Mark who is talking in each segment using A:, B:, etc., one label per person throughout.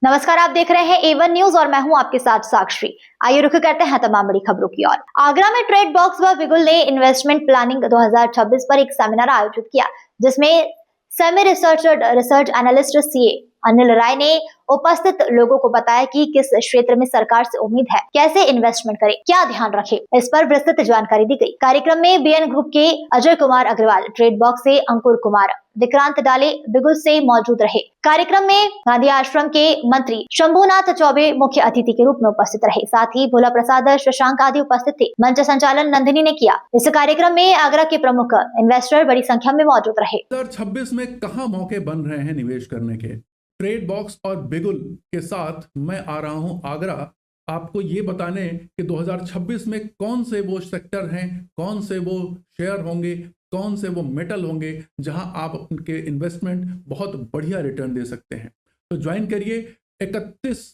A: नमस्कार, आप देख रहे हैं A1 न्यूज और मैं हूं आपके साथ साक्षी। आइए रुख करते हैं तमाम बड़ी खबरों की ओर। आगरा में ट्रेड बॉक्स व बिगुल ने इन्वेस्टमेंट प्लानिंग 2026 पर एक सेमिनार आयोजित किया, जिसमें semi research analyst CA Anil Rai ने उपस्थित लोगों को बताया कि किस क्षेत्र में सरकार से उम्मीद है, कैसे इन्वेस्टमेंट करें, क्या ध्यान रखें, इस पर विस्तृत जानकारी दी गई। कार्यक्रम में बीएन ग्रुप के अजय कुमार अग्रवाल, ट्रेड बॉक्स से अंकुर कुमार, विक्रांत डाले बिगुल से मौजूद रहे। कार्यक्रम में गांधी आश्रम के मंत्री शंभुनाथ चौबे मुख्य अतिथि के रूप में उपस्थित रहे। साथ ही भोला प्रसाद, शशांक आदि उपस्थित थे। मंच संचालन नंदिनी ने किया। इस कार्यक्रम में आगरा के प्रमुख इन्वेस्टर बड़ी संख्या में मौजूद रहे।
B: 2026 में कहां मौके बन रहे हैं निवेश करने के। ट्रेड बॉक्स और बिगुल के साथ मैं आ रहा हूं आगरा, आपको ये बताने कि 2026 में कौन से वो सेक्टर हैं, कौन से वो शेयर होंगे, कौन से वो मेटल होंगे जहां आप उनके इन्वेस्टमेंट बहुत बढ़िया रिटर्न दे सकते हैं। तो ज्वाइन करिए 31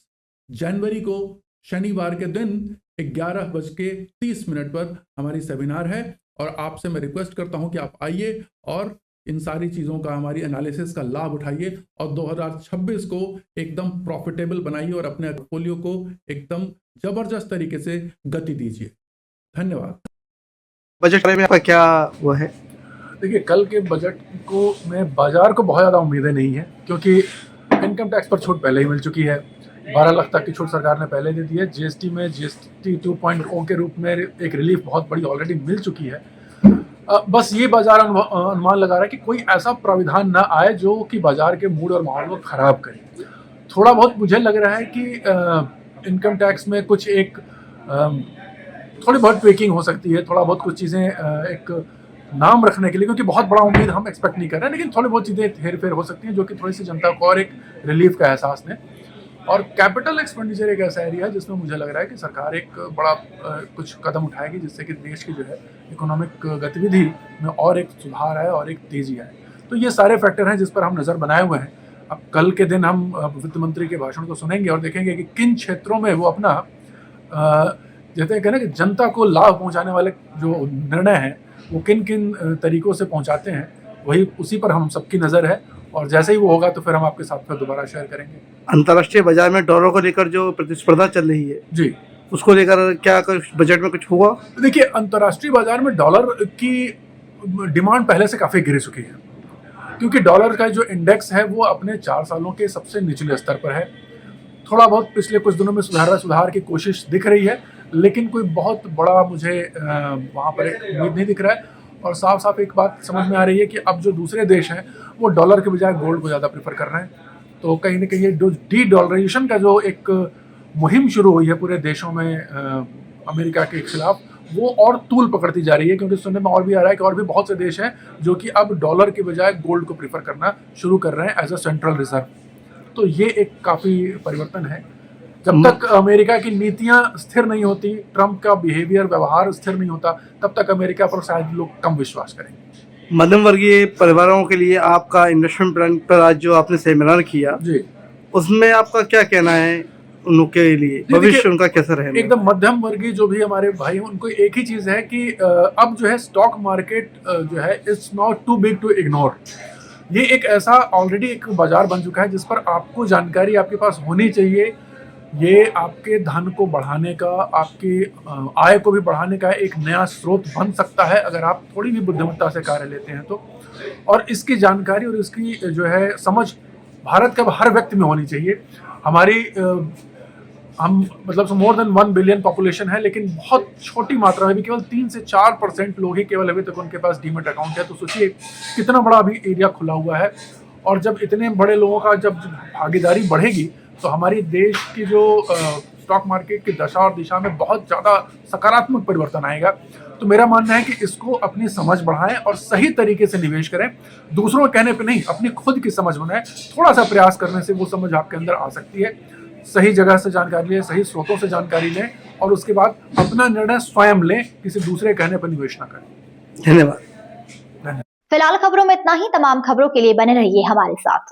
B: जनवरी को शनिवार के दिन 11:30 पर हमारी सेमिनार है और आपसे मैं रिक्वेस्ट करता हूं कि आप आइए और इन सारी चीज़ों का, हमारी एनालिसिस का लाभ उठाइए और 2026 को एकदम प्रॉफिटेबल बनाइए और अपने पोर्टफोलियो को एकदम जबरदस्त तरीके से गति दीजिए। धन्यवाद।
C: बजट में आपका क्या वो है?
D: देखिए, कल के बजट को में बाजार को बहुत ज़्यादा उम्मीदें नहीं है, क्योंकि इनकम टैक्स पर छूट पहले ही मिल चुकी है। 12 लाख तक की छूट सरकार ने पहले दे दी है। जीएसटी में जीएसटी 2.0 के रूप में एक रिलीफ बहुत बड़ी ऑलरेडी मिल चुकी है। बस ये बाजार अनुमान लगा रहा है कि कोई ऐसा प्राविधान ना आए जो कि बाजार के मूड और माहौल को खराब करे। थोड़ा बहुत मुझे लग रहा है कि इनकम टैक्स में कुछ एक थोड़ी बहुत ट्विकिंग हो सकती है, थोड़ा बहुत कुछ चीज़ें एक नाम रखने के लिए, क्योंकि बहुत बड़ा उम्मीद हम एक्सपेक्ट नहीं कर रहे हैं, लेकिन थोड़ी बहुत चीज़ें हेर फेर हो सकती हैं जो कि थोड़ी सी जनता को और एक रिलीफ का एहसास दें। और कैपिटल एक्सपेंडिचर एक ऐसा एरिया है जिसमें मुझे लग रहा है कि सरकार एक बड़ा कुछ कदम उठाएगी जिससे कि देश की जो है इकोनॉमिक गतिविधि में और एक सुधार आए और एक तेज़ी आए। तो ये सारे फैक्टर हैं जिस पर हम नज़र बनाए हुए हैं। अब कल के दिन हम वित्त मंत्री के भाषण को सुनेंगे और देखेंगे कि किन क्षेत्रों में वो अपना जैसे कहना कि जनता को लाभ पहुंचाने वाले जो निर्णय हैं वो किन किन तरीकों से पहुंचाते हैं, वही उसी पर हम सबकी नज़र है और जैसे ही वो होगा तो फिर हम आपके साथ फिर दोबारा शेयर करेंगे।
C: अंतर्राष्ट्रीय बाजार में डॉलर को लेकर जो प्रतिस्पर्धा चल रही है
D: जी,
C: उसको लेकर क्या कुछ बजट में कुछ हुआ?
D: देखिए, अंतर्राष्ट्रीय बाजार में डॉलर की डिमांड पहले से काफ़ी गिर चुकी है, क्योंकि डॉलर का जो इंडेक्स है वो अपने 4 सालों के सबसे निचले स्तर पर है। थोड़ा बहुत पिछले कुछ दिनों में सुधार की कोशिश दिख रही है, लेकिन कोई बहुत बड़ा मुझे वहाँ पर एक उम्मीद नहीं दिख रहा है। और साफ साफ एक बात समझ में आ रही है कि अब जो दूसरे देश हैं वो डॉलर के बजाय गोल्ड को ज़्यादा प्रेफर कर रहे हैं। तो कहीं ना कहीं ये डी डॉलराइजेशन का जो एक मुहिम शुरू हुई है पूरे देशों में अमेरिका के खिलाफ, वो और तूल पकड़ती जा रही है, क्योंकि सुनने में और भी आ रहा है कि और भी बहुत से देश हैं जो कि अब डॉलर के बजाय गोल्ड को प्रेफर करना शुरू कर रहे हैं एज अ सेंट्रल रिजर्व। तो ये एक काफ़ी परिवर्तन है। जब तक अमेरिका की नीतियां स्थिर नहीं होती, ट्रंप का बिहेवियर, व्यवहार स्थिर नहीं होता, तब तक अमेरिका पर शायद लोग कम विश्वास करेंगे।
C: मध्यम वर्गीय परिवारों के लिए आपका इन्वेस्टमेंट प्लान पर आज जो आपने सेमिनार किया
D: जी,
C: उसमें आपका क्या कहना है? उनके लिए भविष्य उनका कैसा रहेगा?
D: एकदम मध्यम वर्गीय जो भी हमारे भाई हैं उनको एक ही चीज़ है कि अब जो है स्टॉक मार्केट जो है it's not too big to ignore. ये एक ऐसा ऑलरेडी एक बाजार बन चुका है जिस पर आपको जानकारी आपके पास होनी चाहिए। ये आपके धन को बढ़ाने का, आपकी आय को भी बढ़ाने का एक नया स्रोत बन सकता है अगर आप थोड़ी भी बुद्धिमत्ता से कार्य लेते हैं तो। और इसकी जानकारी और इसकी जो है समझ भारत का हर व्यक्ति में होनी चाहिए। हमारी हम मतलब मोर देन 1 बिलियन पॉपुलेशन है, लेकिन बहुत छोटी मात्रा में भी केवल 3 से 4% लोग ही केवल अभी तक उनके पास डीमैट अकाउंट है। तो सोचिए कितना बड़ा अभी एरिया खुला हुआ है। और जब इतने बड़े लोगों का जब भागीदारी बढ़ेगी तो हमारी देश की जो स्टॉक मार्केट की दशा और दिशा में बहुत ज़्यादा सकारात्मक परिवर्तन आएगा। तो मेरा मानना है कि इसको अपनी समझ बढ़ाएं और सही तरीके से निवेश करें, दूसरों के कहने पे नहीं, अपनी खुद की समझ बनाएं। थोड़ा सा प्रयास करने से वो समझ आपके अंदर आ सकती है। सही जगह से जानकारी लें, सही स्रोतों से जानकारी लें और उसके बाद अपना निर्णय स्वयं लें, किसी दूसरे कहने पर निवेश न करें।
C: धन्यवाद।
A: फिलहाल खबरों में इतना ही। तमाम खबरों के लिए बने रहिए हमारे साथ।